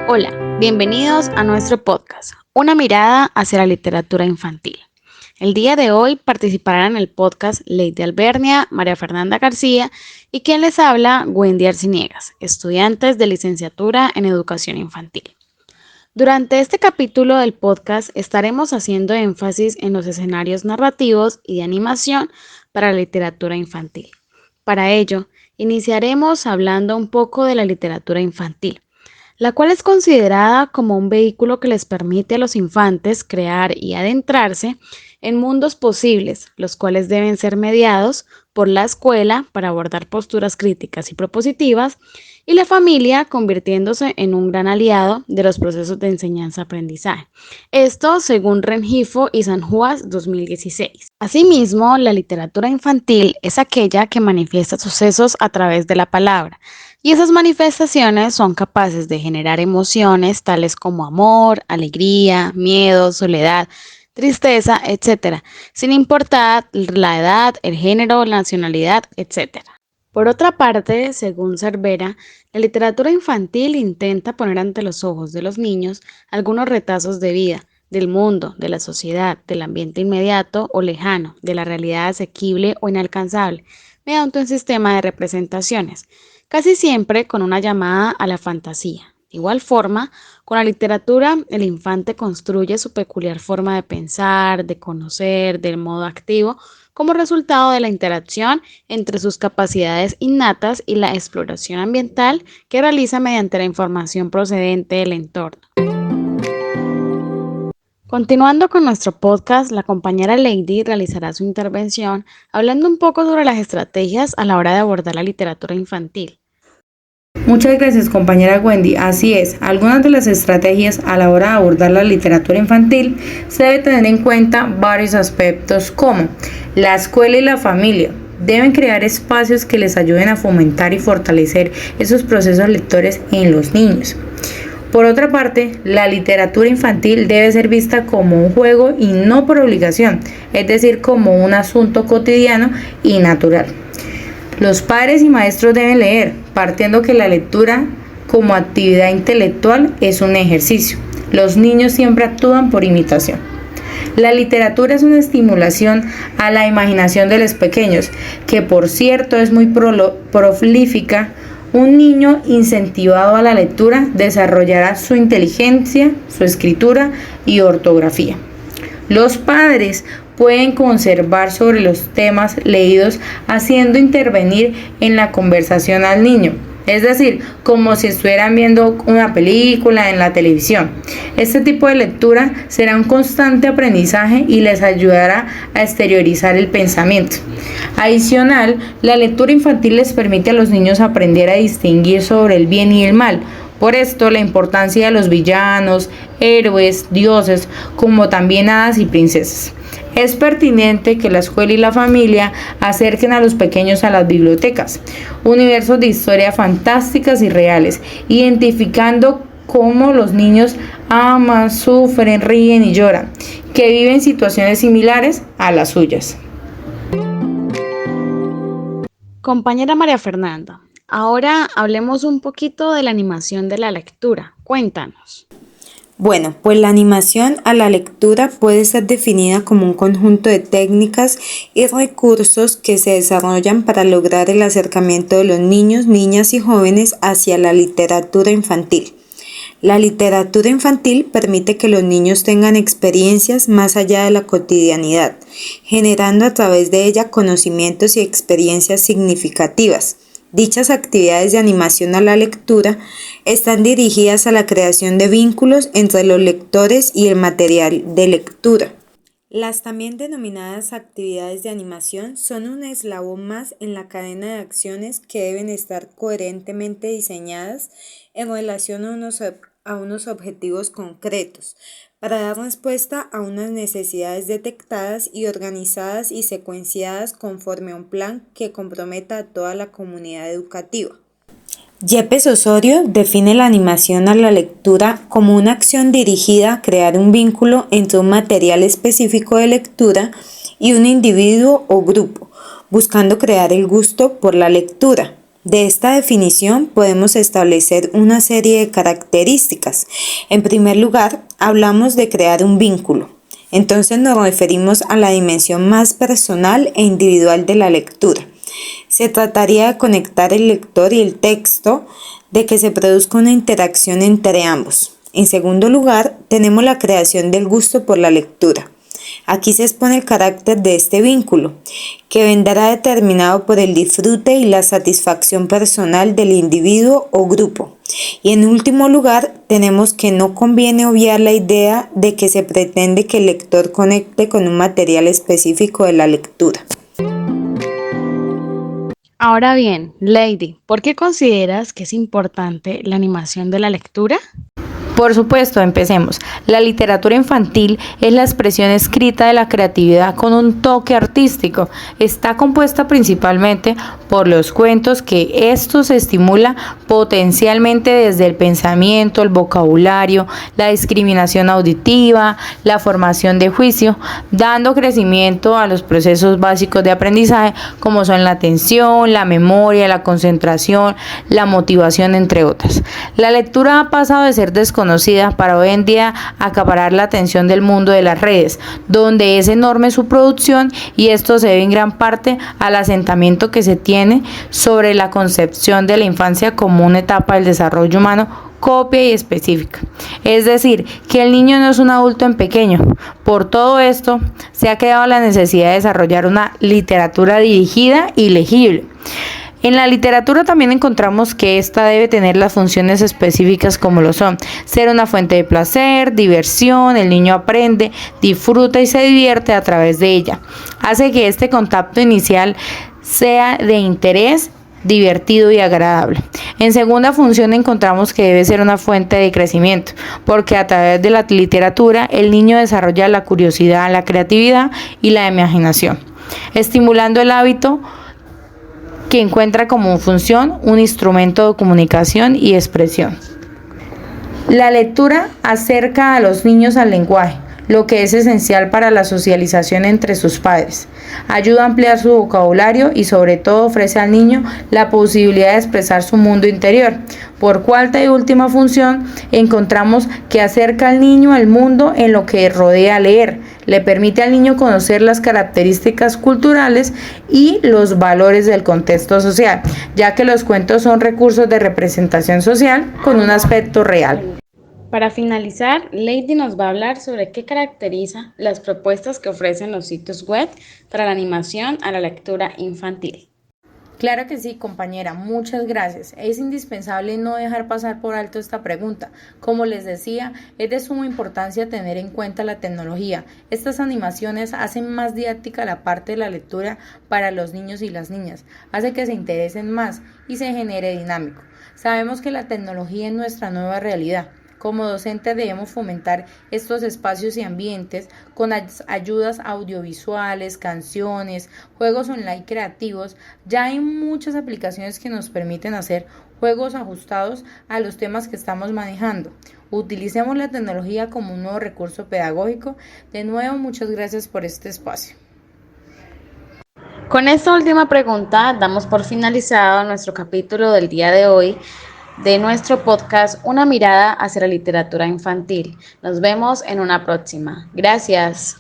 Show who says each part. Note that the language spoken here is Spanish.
Speaker 1: Hola, bienvenidos a nuestro podcast, Una mirada hacia la literatura infantil. El día de hoy participarán en el podcast Lady Albernia, María Fernanda García y quien les habla, Wendy Arciniegas, estudiantes de licenciatura en educación infantil. Durante este capítulo del podcast estaremos haciendo énfasis en los escenarios narrativos y de animación para la literatura infantil. Para ello, iniciaremos hablando un poco de la literatura infantil, la cual es considerada como un vehículo que les permite a los infantes crear y adentrarse en mundos posibles, los cuales deben ser mediados por la escuela para abordar posturas críticas y propositivas, y la familia convirtiéndose en un gran aliado de los procesos de enseñanza-aprendizaje. Esto según Rengifo y Sanjuas 2016. Asimismo, la literatura infantil es aquella que manifiesta sucesos a través de la palabra, y esas manifestaciones son capaces de generar emociones tales como amor, alegría, miedo, soledad, tristeza, etcétera, sin importar la edad, el género, la nacionalidad, etcétera. Por otra parte, según Cervera, la literatura infantil intenta poner ante los ojos de los niños algunos retazos de vida, del mundo, de la sociedad, del ambiente inmediato o lejano, de la realidad asequible o inalcanzable, mediante un sistema de representaciones, casi siempre con una llamada a la fantasía. De igual forma, con la literatura, el infante construye su peculiar forma de pensar, de conocer, del modo activo, como resultado de la interacción entre sus capacidades innatas y la exploración ambiental que realiza mediante la información procedente del entorno. Continuando con nuestro podcast, la compañera Lady realizará su intervención hablando un poco sobre las estrategias a la hora de abordar la literatura infantil.
Speaker 2: Muchas gracias, compañera Wendy. Así es, algunas de las estrategias a la hora de abordar la literatura infantil se debe tener en cuenta varios aspectos como la escuela y la familia. Deben crear espacios que les ayuden a fomentar y fortalecer esos procesos lectores en los niños. Por otra parte, la literatura infantil debe ser vista como un juego y no por obligación, es decir, como un asunto cotidiano y natural. Los padres y maestros deben leer, partiendo que la lectura como actividad intelectual es un ejercicio. Los niños siempre actúan por imitación. La literatura es una estimulación a la imaginación de los pequeños, que por cierto es muy prolífica. Un niño incentivado a la lectura desarrollará su inteligencia, su escritura y ortografía. Los padres pueden conservar sobre los temas leídos haciendo intervenir en la conversación al niño, es decir, como si estuvieran viendo una película en la televisión. Este tipo de lectura será un constante aprendizaje y les ayudará a exteriorizar el pensamiento. Adicional, la lectura infantil les permite a los niños aprender a distinguir sobre el bien y el mal. Por esto, la importancia de los villanos, héroes, dioses, como también hadas y princesas. Es pertinente que la escuela y la familia acerquen a los pequeños a las bibliotecas, universos de historias fantásticas y reales, identificando cómo los niños aman, sufren, ríen y lloran, que viven situaciones similares a las suyas.
Speaker 1: Compañera María Fernanda, ahora hablemos un poquito de la animación de la lectura. Cuéntanos.
Speaker 3: Bueno, pues la animación a la lectura puede ser definida como un conjunto de técnicas y recursos que se desarrollan para lograr el acercamiento de los niños, niñas y jóvenes hacia la literatura infantil. La literatura infantil permite que los niños tengan experiencias más allá de la cotidianidad, generando a través de ella conocimientos y experiencias significativas. Dichas actividades de animación a la lectura están dirigidas a la creación de vínculos entre los lectores y el material de lectura. Las también denominadas actividades de animación son un eslabón más en la cadena de acciones que deben estar coherentemente diseñadas en relación a unos objetivos concretos, para dar respuesta a unas necesidades detectadas y organizadas y secuenciadas conforme a un plan que comprometa a toda la comunidad educativa. Yepes Osorio define la animación a la lectura como una acción dirigida a crear un vínculo entre un material específico de lectura y un individuo o grupo, buscando crear el gusto por la lectura. De esta definición podemos establecer una serie de características. En primer lugar, hablamos de crear un vínculo. Entonces nos referimos a la dimensión más personal e individual de la lectura. Se trataría de conectar el lector y el texto, de que se produzca una interacción entre ambos. En segundo lugar, tenemos la creación del gusto por la lectura. Aquí se expone el carácter de este vínculo, que vendrá determinado por el disfrute y la satisfacción personal del individuo o grupo. Y en último lugar, tenemos que no conviene obviar la idea de que se pretende que el lector conecte con un material específico de la lectura.
Speaker 1: Ahora bien, Lady, ¿por qué consideras que es importante la animación de la lectura?
Speaker 2: Por supuesto, empecemos. La literatura infantil es la expresión escrita de la creatividad con un toque artístico. Está compuesta principalmente por los cuentos, que esto se estimula potencialmente desde el pensamiento, el vocabulario, la discriminación auditiva, la formación de juicio, dando crecimiento a los procesos básicos de aprendizaje como son la atención, la memoria, la concentración, la motivación, entre otras. La lectura ha pasado de ser desconocida para hoy en día acaparar la atención del mundo de las redes, donde es enorme su producción, y esto se debe en gran parte al asentamiento que se tiene sobre la concepción de la infancia como una etapa del desarrollo humano copia y específica. Es decir, que el niño no es un adulto en pequeño. Por todo esto, se ha creado la necesidad de desarrollar una literatura dirigida y legible. En la literatura también encontramos que ésta debe tener las funciones específicas como lo son: ser una fuente de placer, diversión, el niño aprende, disfruta y se divierte a través de ella. Hace que este contacto inicial sea de interés, divertido y agradable. En segunda función encontramos que debe ser una fuente de crecimiento, porque a través de la literatura el niño desarrolla la curiosidad, la creatividad y la imaginación, estimulando el hábito que encuentra como función un instrumento de comunicación y expresión. La lectura acerca a los niños al lenguaje, lo que es esencial para la socialización entre sus padres. Ayuda a ampliar su vocabulario y sobre todo ofrece al niño la posibilidad de expresar su mundo interior. Por cuarta y última función, encontramos que acerca al niño al mundo en lo que rodea leer. Le permite al niño conocer las características culturales y los valores del contexto social, ya que los cuentos son recursos de representación social con un aspecto real.
Speaker 1: Para finalizar, Lady nos va a hablar sobre qué caracteriza las propuestas que ofrecen los sitios web para la animación a la lectura infantil.
Speaker 2: Claro que sí, compañera, muchas gracias. Es indispensable no dejar pasar por alto esta pregunta. Como les decía, es de suma importancia tener en cuenta la tecnología. Estas animaciones hacen más didáctica la parte de la lectura para los niños y las niñas, hace que se interesen más y se genere dinámico. Sabemos que la tecnología es nuestra nueva realidad. Como docentes debemos fomentar estos espacios y ambientes con ayudas audiovisuales, canciones, juegos online creativos. Ya hay muchas aplicaciones que nos permiten hacer juegos ajustados a los temas que estamos manejando. Utilicemos la tecnología como un nuevo recurso pedagógico. De nuevo, muchas gracias por este espacio.
Speaker 1: Con esta última pregunta damos por finalizado nuestro capítulo del día de hoy de nuestro podcast Una mirada hacia la literatura infantil. Nos vemos en una próxima. Gracias.